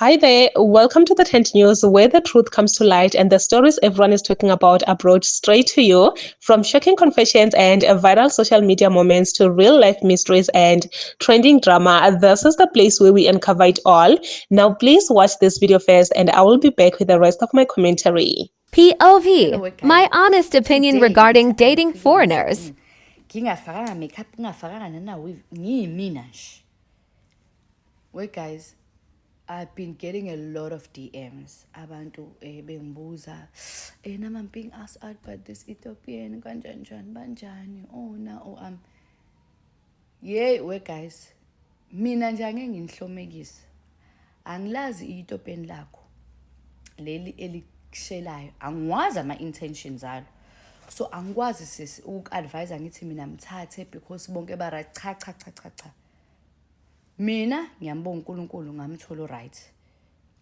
Hi there, welcome to the Tent News, where the truth comes to light and the stories everyone is talking about are brought straight to you. From shocking confessions and viral social media moments to real life mysteries and trending drama, this is the place where we uncover it all. Now, please watch this video first, and I will be back with the rest of my commentary. POV, my honest opinion regarding dating foreigners. Ngingafakanga makeup ngingafakanga nana-weave ngiyimina nje. Well guys, I've been getting a lot of DMs abantu bengibuza nama I'm being asked out by this Ethiopian kanjani banjani well guys, mina nje angeke nginihlomekise, angilazi i-Ethiopian lakho leli elikushelayo, angiwazi ama-intentions alo. So angikwazi sisi uku-advise ngithi mina mthathe because bonke ba-right. Cha. Mina ngiyambonga uNkulunkulu ngamthola right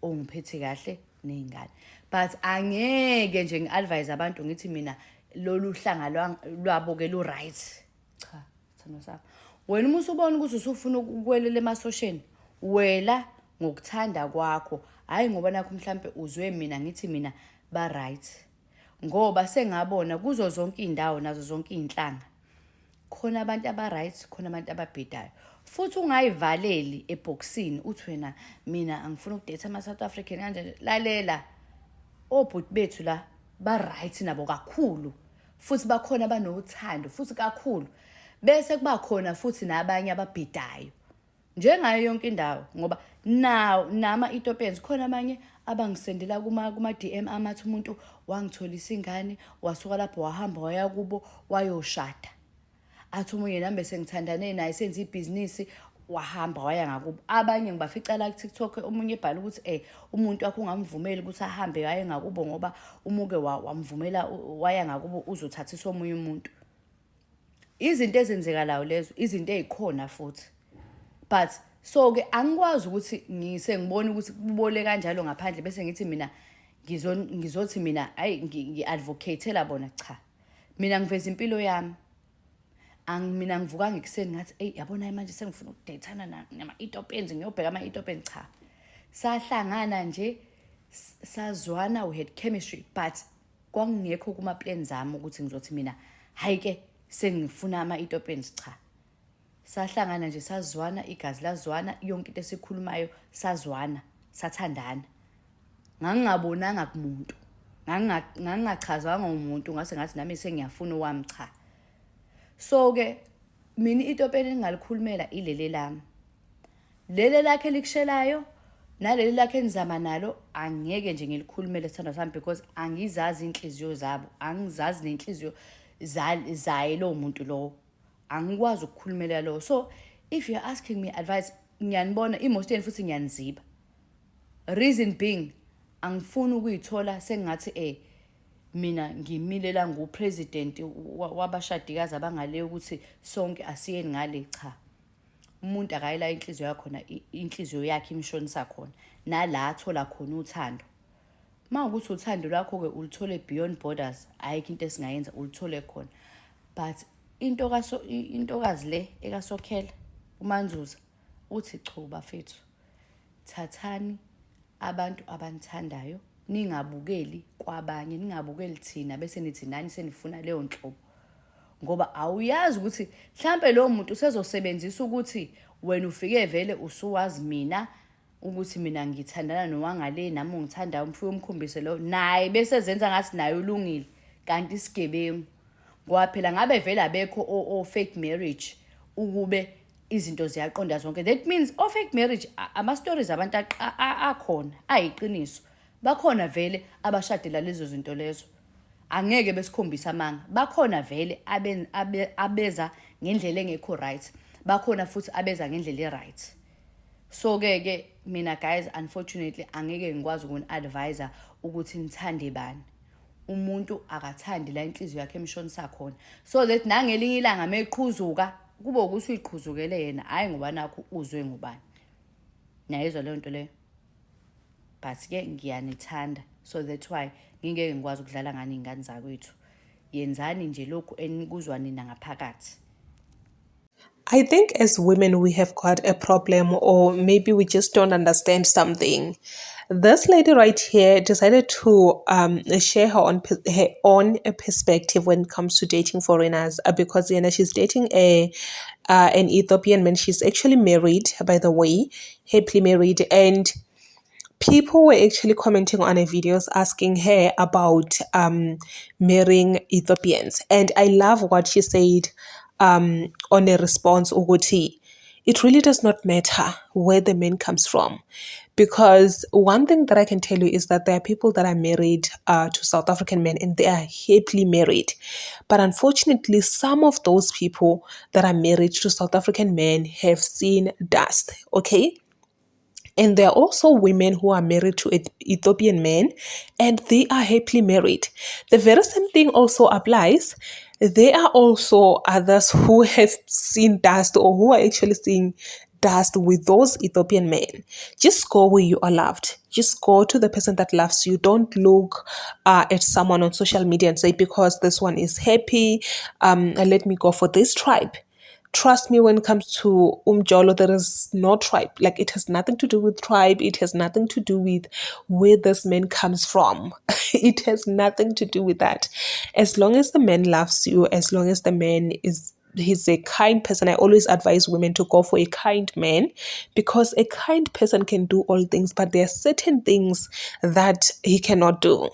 ongiphethe kahle nezingane. But angeke nje ngi-advise abantu ngithi mina lolu hlanga lwabo ke lu right. Cha, sithando sami. Wena uma usubona ukuthi usufuna ukwelela emasosheni, wela ngokuthanda kwakho, hayi ngoba nakho mhlambe uzwe mina ngithi mina ba right. Ngoba sengabona kuzo zonke indawo nazo zonke inhlanga khona abantu aba-right, khona abantu ababhedayo. Futhi ungayivaleli eboxini uthi wena mina angifuna ukudate ama-South African kanje. Lalela, obhuti bethu la ba-right nabo kakhulu, futhi bakhona banothando futhi kakhulu. Bese kuba khona futhi nabanye ababhedayo njengayo yonke indawo, ngoba nama-Ethiopians khona abanye abangisendela kuma-DM amathi umuntu wangitholisa ingane, wasuka lapho wahamba waya kubo wayoshada. Athi umunye nami sengithandane naye senza ibhizinisi wahamba waya ngakubo. Abanye ngibafica la ku-TikTok omunye ebhala ukuthi umuntu wakho ungamvumeli ukuthi ahambe waye ngakubo ngoba umuke wamvumela waya ngakubo uzothathisa omunye umuntu. Izinto ezenzekalayo lezo, izinto ezikhona futhi. But so-ke angikwazi ukuthi ngibone ukuthi kubole kanjalo ngaphandle bese ngithi mina ngizothi mina hayi ngi-advocate-ela bona. Cha, mina ngiveza impilo yami. Mina ngivuka ngekuseni ngathi yabona manje sengifuna ukudate-ana nama-Ethiopians, ngiyobheka ama-Ethiopians. Cha, sahlangana nje sazwana, we had chemistry, but kwangekho kuma-plans ami ukuthi ngizothi mina hayi ke sengifuna ama-Ethiopians. Cha, sahlangana nje sazwana, igazi lazwana, yonke into esikhulumayo sazwana, sathandana. Ngangingabonanga kumuntu, ngangingachazwanga umuntu ngase ngathi nami sengiyafuna owami. Cha. So-ke mina i-Ethiopian engalikhulumela ilele lami, lele lakhe elikushelayo naleli lakhe enizama nalo angeke nje ngilikhulumele sithando sami because angizazi inhliziyo zabo, angizazi nenhliziyo zaye lo muntu lo, angikwazi ukukhulumela lo. So if you're asking me advice, ngiyanibona imosteni futhi ngiyaniziba. Reason being, angifuni ukuyithola sengathi mina ngimilela ngupresident wabashadikazi abangale ukuthi sonke asiyeni ngale. Cha, umuntu akayila inhliziyo yakho na inhliziyo yakhe imshonisa khona nala athola khona uthando. Mawukuthi uthando lwakho ke ulithole beyond borders, ayikho into esingayenza, ulithole khona. But intokazi le ekaSokhela uManzuza uthi chu bafethu, thathani abantu abanithandayo, ningabukeli kwabanye, ningabukeli thina bese nithi nani senifuna leyo nhlobo. Ngoba awuyazi ukuthi mhlambe lo muntu usezosebenzisa ukuthi wena ufike vele usuwazi mina ukuthi mina ngithandana nowangale nami ungithandayo, mfike umkhombise lo naye bese zenza ngathi naye ulungile kanti isigebengu. Ngoba phela ngabe vele abekho o fake marriage ukube izinto ziyaqonda zonke. That means o fake marriage ama stories abantu akhona ayiqiniso. Bakhona vele abashadela lezo zinto lezo, angeke besikhombisa amanga. Bakhona vele abeza ngendlela engekho right, bakhona futhi abeza ngendlela e-right. So-ke mina guys, unfortunately angeke ngikwazi ukuni-advise ukuthi nithande bani. Umuntu akathandi la inhliziyo yakhe emshonisa khona, so that nangelinye ilanga meqhuzuka kube ukuthi uyiqhuzukele yena, hayi ngoba nakho uzwe ngubani. Niyayizwa leyo nto leyo? But ke ngiyanithanda, so that's why ngingeke ngikwazi ukudlala ngani ingane zakwethu. Yenzani nje lokhu enikuzwa nina ngaphakathi. I think as women, we have got a problem, or maybe we just don't understand something. This lady right here decided to share her own perspective when it comes to dating foreigners, because she's dating an Ethiopian man. She's actually married, by the way, happily married, and people were actually commenting on her videos asking her about marrying Ethiopians. And I love what she said on a response, Uguti. It really does not matter where the man comes from. Because one thing that I can tell you is that there are people that are married to South African men and they are happily married. But unfortunately, some of those people that are married to South African men have seen dust, okay? And there are also women who are married to Ethiopian men and they are happily married. The very same thing also applies. There are also others who have seen dust or who are actually seeing dust with those Ethiopian men. Just go where you are loved. Just go to the person that loves you. Don't look at someone on social media and say, because this one is happy, let me go for this tribe. Trust me, when it comes to Umjolo, there is no tribe. Like, it has nothing to do with tribe. It has nothing to do with where this man comes from. It has nothing to do with that. As long as the man loves you, as long as the man he's a kind person. I always advise women to go for a kind man, because a kind person can do all things, but there are certain things that he cannot do.